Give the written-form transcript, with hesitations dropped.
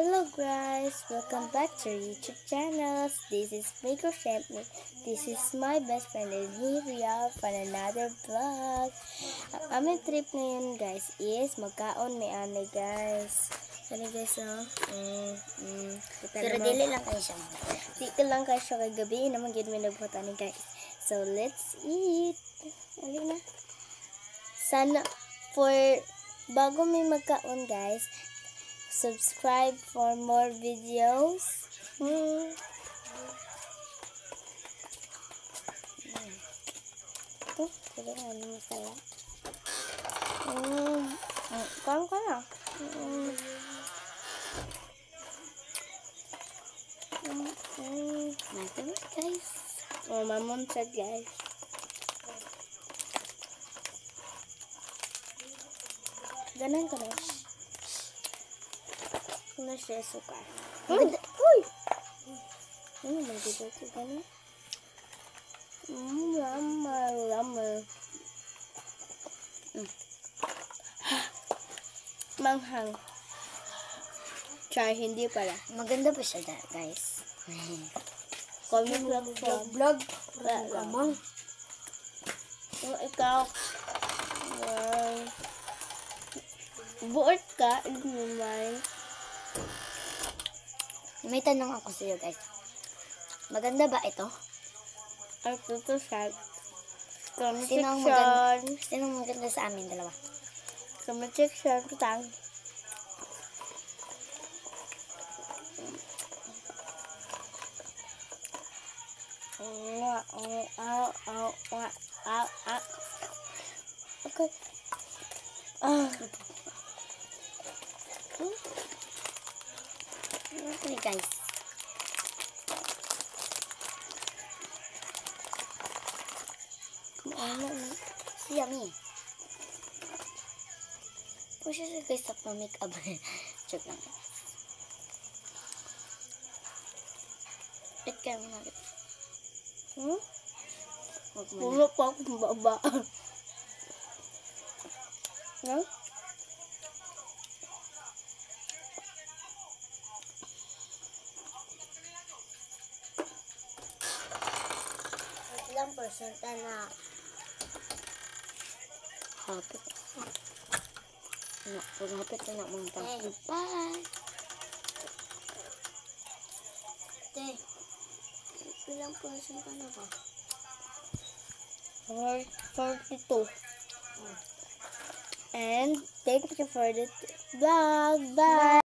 Hello guys, welcome back to our YouTube channels. This is Miko Shempney. This is my best friend and here for another vlog. Ang aming trip ngayon guys is magkaon may ane guys. Ano guys Pero dili lang kayo siya. Di lang kayo siya kay gabi naman gid may nagbuhat ani guys. So let's eat. Ali na. Sana for bago may magkaon guys, subscribe for more videos. Ito, pwede nga ano masala. Kain ka na. Nasa ba guys? Oh, mamunsad guys. Ganan ka na. Ano siya suka? Uy! Ano ba dito ko gano'n? Lammer. Manghang. Char, hindi pala. Maganda pa siya guys. Comment lang from Vlog. Kamang. Ikaw. Buot ka. May tanong ako sa iyo guys. Maganda ba ito? Ito siya. Comment Sinong maganda sa amin dalawa? Comment section. Tutang. Okay. Okay guys. Yummy. Kung siya guys sa pa-makeup. Check lang. Wait kayo muna. Wala pa akong baba. Ilang persenta na hapit. Hapit na mong tayo. Bye! Te, ilang persenta na ba? 42. And thank you for the vlog. Bye.